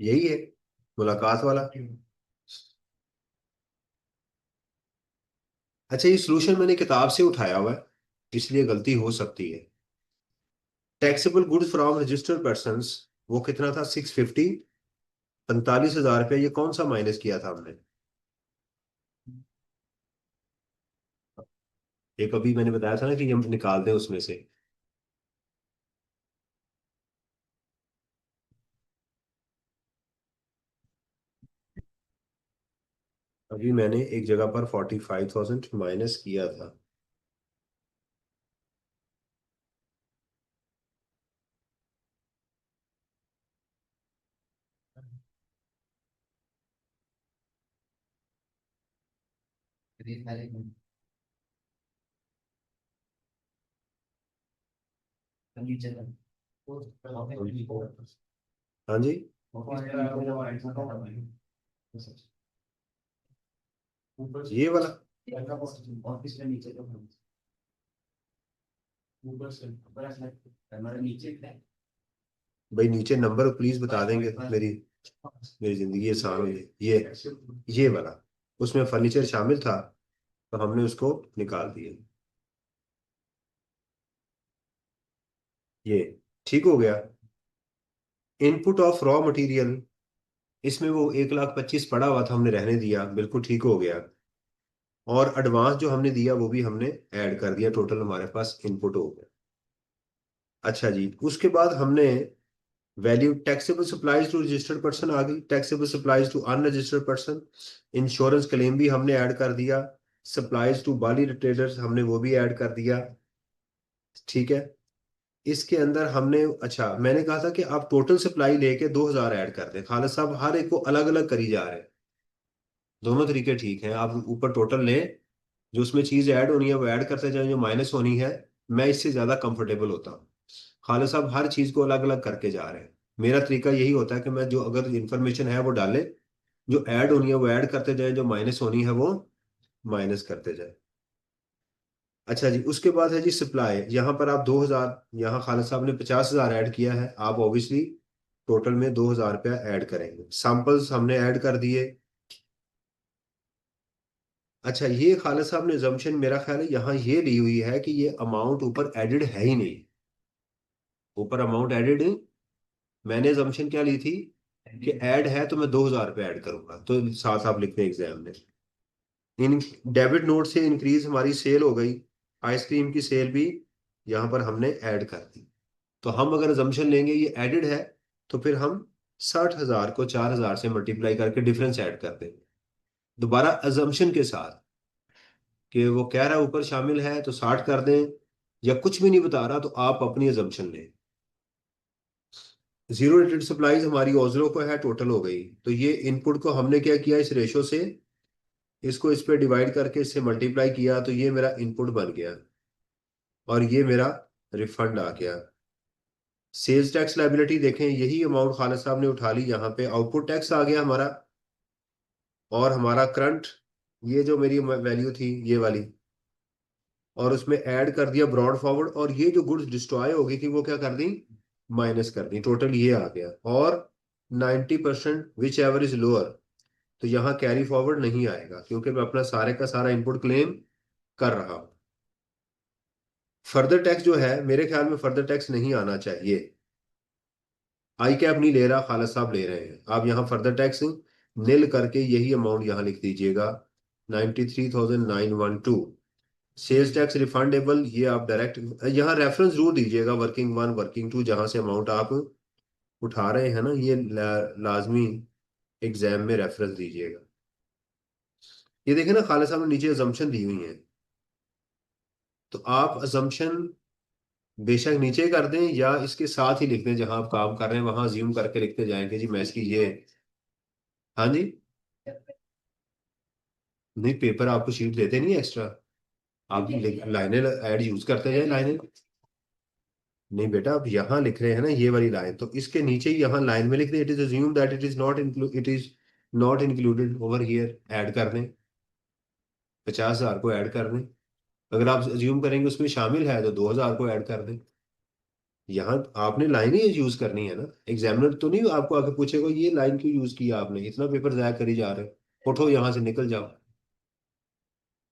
यही है मुलाकात वाला। अच्छा, ये सोल्यूशन मैंने किताब से उठाया हुआ है, इसलिए गलती हो सकती है। Taxable goods from registered persons, वो कितना था? 650, 45,000 रुपया। ये कौन सा माइनस किया था हमने? एक अभी मैंने बताया था ना कि हम निकाल दें उसमें से। अभी मैंने एक जगह पर 45,000 माइनस किया था। हाँ जी। ये वाला? ऊपर से भाई नीचे नंबर प्लीज बता देंगे, मेरी मेरी जिंदगी आसान हो जाए। ये वाला, उसमें फर्नीचर शामिल था तो हमने उसको निकाल दिया। ये ठीक हो गया। इनपुट ऑफ रॉ मटेरियल, इसमें वो 1,25,000 पड़ा हुआ था, हमने रहने दिया, बिल्कुल ठीक हो गया। और एडवांस जो हमने दिया वो भी हमने ऐड कर दिया, टोटल हमारे पास इनपुट हो गया। अच्छा जी, उसके बाद हमने value taxable supplies to registered person आ गई, taxable supplies to unregistered person. Insurance claim भी हमने ऐड कर दिया। सप्लाईज टू बाली ट्रेडर्स हमने वो भी ऐड कर दिया। ठीक है। इसके अंदर हमने, अच्छा मैंने कहा था कि आप टोटल सप्लाई लेके 2,000 ऐड कर दें। खालिद साहब हर एक को अलग अलग करी जा रहे हैं। दोनों तरीके ठीक हैं, आप ऊपर टोटल लें, जो उसमें चीज ऐड होनी है वो ऐड करते जाएं, जो माइनस होनी है मैं इससे ज्यादा कंफर्टेबल होता हूँ। खालिद साहब हर चीज को अलग अलग करके जा रहे हैं। मेरा तरीका यही होता है कि मैं जो अगर इंफॉर्मेशन है वो डाले, जो ऐड होनी है वो ऐड करते जाए, जो माइनस होनी है वो माइनस करते जाए। अच्छा जी, उसके बाद है जी सप्लाई। यहाँ पर आप 2,000, यहाँ खालिद साहब ने 50,000 ऐड किया है, आप ऑब्वियसली टोटल में 2,000 रुपया ऐड करेंगे। सैंपल्स हमने ऐड कर दिए। अच्छा, ये खालिद साहब ने जम्पशन मेरा ख्याल है यहाँ ये ली हुई है कि ये अमाउंट ऊपर एडेड है ही नहीं। ऊपर अमाउंट एडेड, मैंने जम्पशन क्या ली थी कि ऐड है तो मैं 2,000 रुपये ऐड करूंगा, तो साथ आप लिखते हैं एग्जाम में। इन डेबिट नोट से इंक्रीज हमारी सेल हो गई, आइसक्रीम की सेल भी यहाँ पर हमने ऐड कर दी। तो हम अगर अजम्पशन लेंगे ये एडेड है, तो फिर हम 60,000 को 4,000 से मल्टीप्लाई करके डिफरेंस ऐड कर देंगे दोबारा अजम्पशन के साथ, कि वो कह रहा है ऊपर शामिल है तो 60 कर दें, या कुछ भी नहीं बता रहा तो आप अपनी अजम्पशन लें। जीरो रेटेड सप्लाईज हमारी ओजलो को है, टोटल हो गई। तो ये इनपुट को हमने क्या किया, इस रेशो से इसको इस पे डिवाइड करके इससे मल्टीप्लाई किया, तो ये मेरा इनपुट बन गया और ये मेरा रिफंड आ गया। सेल्स टैक्स लाइबिलिटी देखें, यही अमाउंट खालिद साहब ने उठा ली, यहाँ पे आउटपुट टैक्स आ गया हमारा, और हमारा करंट, ये जो मेरी वैल्यू थी ये वाली, और उसमें ऐड कर दिया ब्रॉड फॉरवर्ड, और ये जो गुड्स डिस्ट्रॉय हो गई थी वो क्या कर दी, माइनस कर दी, टोटल ये आ गया। और 90% विच एवर इज लोअर, तो यहाँ कैरी फॉरवर्ड नहीं आएगा क्योंकि मैं अपना सारे का सारा इनपुट क्लेम कर रहा हूं। फर्दर टैक्स जो है, मेरे ख्याल में फर्दर टैक्स नहीं आना चाहिए। आई कैप नहीं ले रहा, खालिद साहब ले रहे हैं। आप यहाँ फर्दर टैक्स नील करके यही अमाउंट यहाँ लिख दीजिएगा, 93,912। सेल्स टैक्स रिफंडेबल, ये आप डायरेक्ट यहाँ रेफरेंस जरूर दीजिएगा, वर्किंग वन वर्किंग टू, जहां से अमाउंट आप उठा रहे हैं ना, ये लाजमी एग्जाम में रेफरेंस दीजिएगा। ये देखें ना, खालिद साहब ने नीचे अजम्पशन दी हुई है, तो आप अजम्पशन बेशक नीचे कर दें या इसके साथ ही लिख दें, जहां आप काम कर रहे हैं वहां ज्यूम करके लिखते जाएंगे जी मैं इसकी ये। हाँ जी। नहीं, पेपर आपको शीट देते नहीं एक्स्ट्रा, आप लाइनें ऐड यूज करते जाए लाइनें। नहीं बेटा, आप यहाँ लिख रहे हैं ना ये वाली लाइन, तो इसके नीचे ही यहाँ लाइन में लिख दें, it is assume that it is not included over here, add कर दें, 50,000 को ऐड कर दें। अगर आप अज्यूम करेंगे उसमें शामिल है तो 2,000 को ऐड कर दें। यहाँ आपने लाइन ही यूज करनी है ना, एग्जामिनर तो नहीं आपको आके पूछेगा ये लाइन क्यों यूज किया आपने, इतना पेपर जाया करी जा रहे हो, उठो यहाँ से निकल जाओ।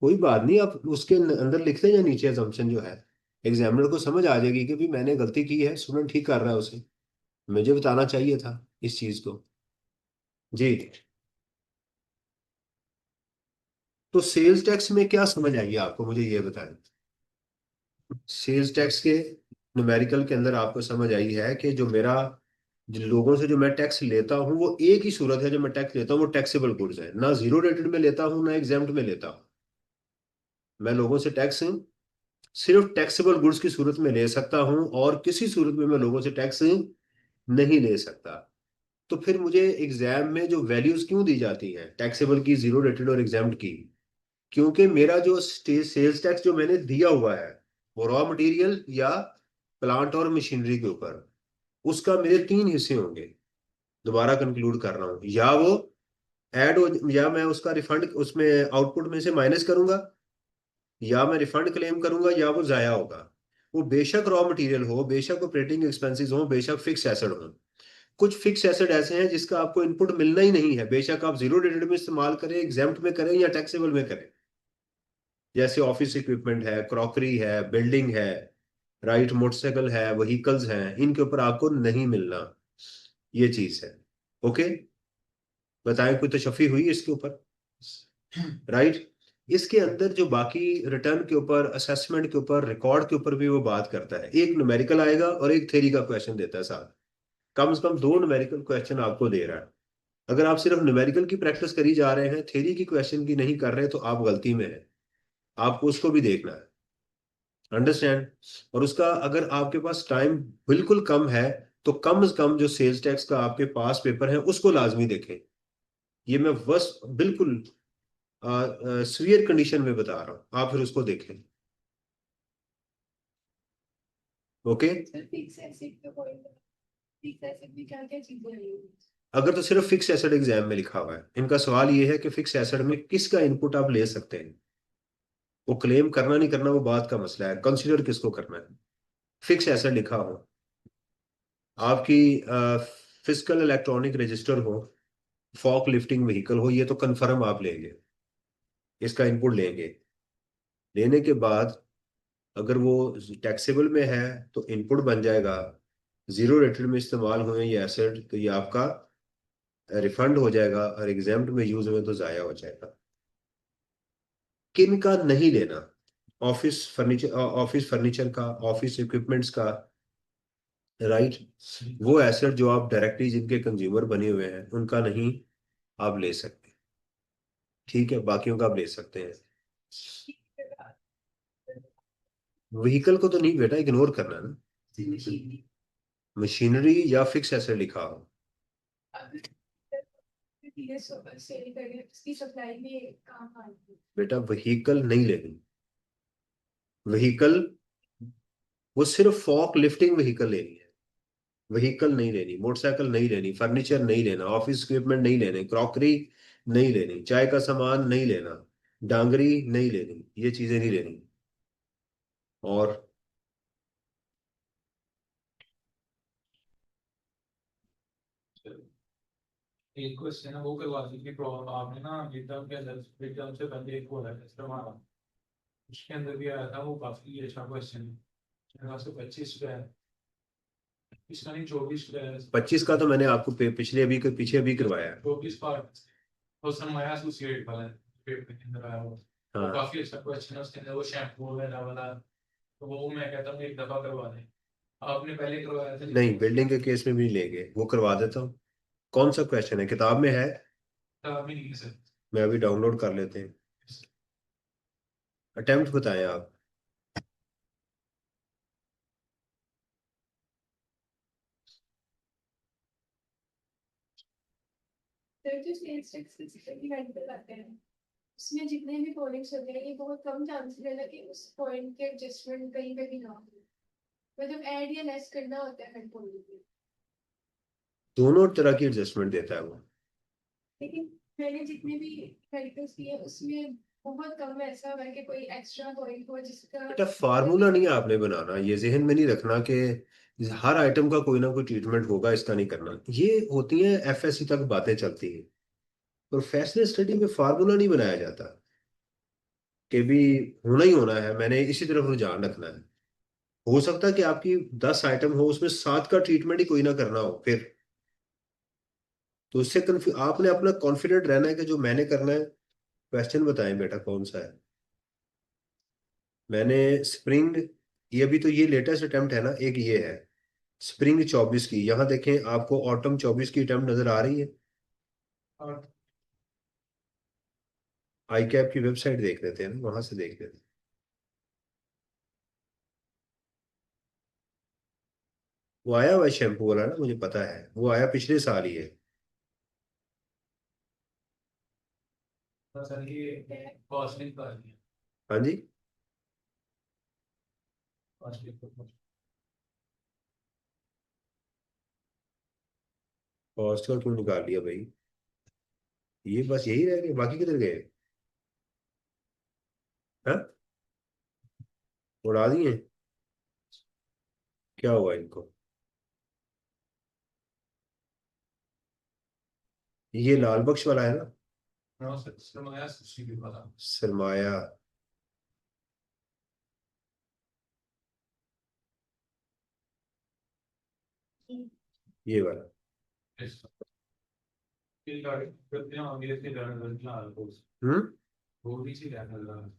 कोई बात नहीं, आप उसके अंदर लिख लें या नीचे assumption जो है, एग्जामिनर को समझ आ जाएगी कि भी मैंने गलती की है, स्टूडेंट ठीक कर रहा है उसे, मुझे बताना चाहिए था इस चीज को। जी। तो सेल्स टैक्स में क्या समझ आई आपको, मुझे ये बताएं। सेल्स टैक्स के न्यूमेरिकल के अंदर आपको समझ आई है कि जो मेरा, जिन लोगों से जो मैं टैक्स लेता हूं वो एक ही सूरत है, जो मैं टैक्स लेता हूँ वो टैक्सेबल गुड्स है, ना जीरो रेटेड में लेता हूँ ना एग्जाम्प्ट में लेता हूँ। मैं लोगों से टैक्स सिर्फ टैक्सेबल गुड्स की सूरत में ले सकता हूं, और किसी सूरत में मैं लोगों से टैक्स नहीं ले सकता। तो फिर मुझे एग्जाम में जो वैल्यूज क्यों दी जाती हैं टैक्सेबल की, जीरो रेटेड और एग्जाम्प्ट की, क्योंकि मेरा जो सेल्स टैक्स जो मैंने दिया हुआ है वो रॉ मटेरियल या प्लांट और मशीनरी के ऊपर, उसका मेरे तीन हिस्से होंगे। दोबारा कंक्लूड कर रहा हूं, या वो ऐड हो, या मैं उसका रिफंड उसमें आउटपुट में से माइनस करूंगा, या मैं रिफंड क्लेम करूंगा, या वो जाया होगा। वो बेशक रॉ मटेरियल हो, बेशक ऑपरेटिंग एक्सपेंसेस हो, बेशक फिक्स एसेट हो। कुछ फिक्स एसेट ऐसे हैं जिसका आपको इनपुट मिलना ही नहीं है, बेशक आप जीरो रेटेड में इस्तेमाल करें, एग्जाम्प्ट में करें या टैक्सेबल में करें। जैसे ऑफिस इक्विपमेंट है, क्रॉकरी है, बिल्डिंग है, राइट, मोटरसाइकिल है, व्हीकल्स हैं, इनके ऊपर आपको नहीं मिलना, ये चीज है। ओके, बताएं कोई तशफ़ी हुई इसके ऊपर, राइट। इसके अंदर जो बाकी रिटर्न के ऊपर, असेसमेंट के ऊपर, रिकॉर्ड के ऊपर भी वो बात करता है, एक न्यूमेरिकल आएगा और एक थ्योरी का क्वेश्चन देता है साथ, कम से कम दो न्यूमेरिकल क्वेश्चन आपको दे रहा है। अगर आप सिर्फ न्यूमेरिकल की प्रैक्टिस करी जा रहे हैं, थ्योरी की क्वेश्चन की नहीं कर रहे, तो आप गलती में हैं, आपको उसको भी देखना है, अंडरस्टैंड। और उसका अगर आपके पास टाइम बिल्कुल कम है, तो कम से कम जो सेल्स टैक्स का आपके पास पेपर है उसको लाजमी देखें। ये मैं बस बिल्कुल सीवियर कंडीशन में बता रहा हूँ, आप फिर उसको देखें। ओके। फिक्स एसेट का पॉइंट, फिक्स एसेट में क्या क्या चीजें आई। अगर तो सिर्फ फिक्स एसेट एग्जाम में लिखा हुआ है, इनका सवाल ये है कि फिक्स एसेट में किसका इनपुट आप ले सकते हैं, वो क्लेम करना नहीं करना वो बात का मसला है, कंसिडर किसको करना है। फिक्स एसेट लिखा हो, आपकी फिजिकल इलेक्ट्रॉनिक रजिस्टर हो, फॉक लिफ्टिंग व्हीकल हो, ये तो कंफर्म आप लेंगे, इसका इनपुट लेंगे। लेने के बाद अगर वो टैक्सेबल में है तो इनपुट बन जाएगा, जीरो रेटेड में इस्तेमाल हुए ये एसेट तो ये आपका रिफंड हो जाएगा, और एग्जाम्प्ट में यूज हुए तो जाया हो जाएगा। किन का नहीं लेना, ऑफिस फर्नीचर का, ऑफिस इक्विपमेंट्स का, राइट, वो एसेट जो आप डायरेक्टली जिनके कंज्यूमर बने हुए हैं उनका नहीं आप ले सकते, ठीक है, बाकियों का आप ले सकते हैं। व्हीकल को तो नहीं बेटा, इग्नोर करना ना, मशीनरी या फिक्स एसेट लिखा हो। सेल करें उसकी सप्लाई में काम आएगी। बेटा व्हीकल नहीं लेनी, व्हीकल वो सिर्फ फॉक लिफ्टिंग व्हीकल लेनी है, व्हीकल नहीं लेनी, मोटरसाइकिल नहीं लेनी, फर्नीचर नहीं लेना, ऑफिस इक्विपमेंट नहीं लेने, क्रॉकरी नहीं लेनी, चाय का सामान नहीं लेना, डांगरी नहीं लेनी, ये चीजें नहीं लेनी। और एक क्वेश्चन है वो करवा दीजिए प्रॉब्लम आपने ना मिडटर्म के अंदर, मिडटर्म से पहले एक हो रहा है हमारा, उसके अंदर भी आया था, वो काफी अच्छा क्वेश्चन है। मेरे पास तो 25 का है, इसका नहीं 24 का है। 25 का तो मैंने आपको पिछले अभी के पीछे अभी करवाया है। 24 पार्ट और सरमाया एसोसिएट वाला है, पेपर के अंदर आया हुआ, वो हाँ काफी अच्छा क्वेश्चन है। उसके अंदर वो शैम्पू वगैरह वाला, तो वो मैं कहता हूँ एक दफा करवा दें। आपने पहले करवाया था नहीं, लेकिन बिल्डिंग के केस में भी लेंगे, वो करवा देता हूँ। कौन सा क्वेश्चन है, किताब में है? किताब में नहीं है सर। मैं अभी डाउनलोड कर लेते हैं। अटेम्प्ट बताएं आप। सर जो सेल्स टैक्स स्पेसिफिकली मेडिकल आते हैं उसमें जितने भी पॉइंट्स होते हैं ये बहुत कम चांसेस है कि उस पॉइंट के एडजस्टमेंट कहीं पे भी ना हो, मतलब ऐड या लेस करना होता है हर पॉइंट पे। दोनों तरह की एडजस्टमेंट देता है वो। लेकिन मैंने जितने भी मेडिकल्स किए उसमें बहुत कम ऐसा हुआ है कि कोई एक्स्ट्रा पॉइंट हो जिसका बेटा फार्मूला नहीं आपने बनाना, ये जहन में नहीं रखना कि हर आइटम का कोई ना कोई ट्रीटमेंट होगा, इसका नहीं करना। ये होती है एफएससी तक बातें चलती हैं, प्रोफेशनल स्टडी में फार्मूला नहीं बनाया जाता कि भी होना ही होना है, मैंने इसी तरफ रुझान रखना है। हो सकता है कि आपकी 10 आइटम हो, उसमें 7 का ट्रीटमेंट ही कोई ना करना हो, फिर तो उससे आपने अपना कॉन्फिडेंट रहना है कि जो मैंने करना है। क्वेश्चन बताएं बेटा कौन सा है। मैंने स्प्रिंग, ये अभी तो ये लेटेस्ट अटेम्प्ट है ना, एक ये है स्प्रिंग 24 की, यहाँ देखें आपको ऑटम 24 की अटेम्प्ट नजर आ रही है। और आई कैप की वेबसाइट देख लेते हैं ना, वहां से देख लेते हैं। वो आया हुआ शैम्पू वाला ना, मुझे पता है, वो आया पिछले साल ही है। सर ये कॉस्टिंग का है, हाँ जी। कॉस्टिंग का। कॉस्ट का क्यों निकाल लिया भाई? ये बस यही रह गए, बाकी किधर गए? हाँ, उड़ा दिए? क्या हुआ इनको? ये लाल बख्श वाला है ना, हाँ सर, सरमाया सुशी भी वाला। सरमाया। ये वाला। Yes, sir. फिर गाड़ी करते हैं आगे से जाने लगा तो हम्म। वो भी चीज रहने लगा।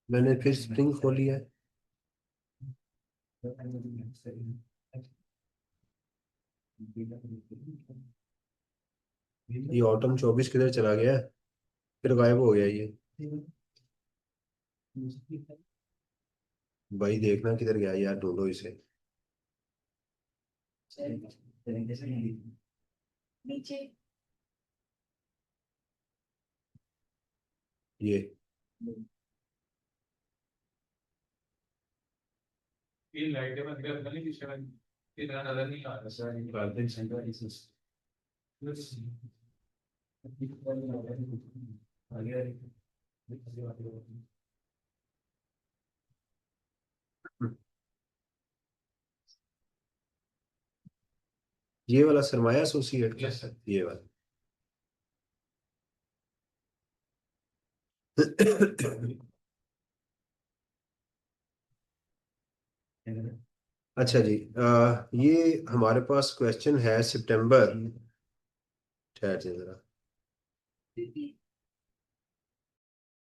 मैंने फिर स्प्रिंग खोली है। ये ऑटम 24 किधर चला गया है? फिर गायब हो गया ये। भाई देखना किधर गया यार, ढूंढो इसे। नीचे ये ये लाइटें बंद कर देनी पीछे में इतना नजर नहीं आ रहा सर ये गार्डन सेंटर इस आगे ये वाला सरमाया एसोसिएट का, यस सर ये वाला। अच्छा जी, ये हमारे पास क्वेश्चन है सितंबर, ठहर जाइए जरा,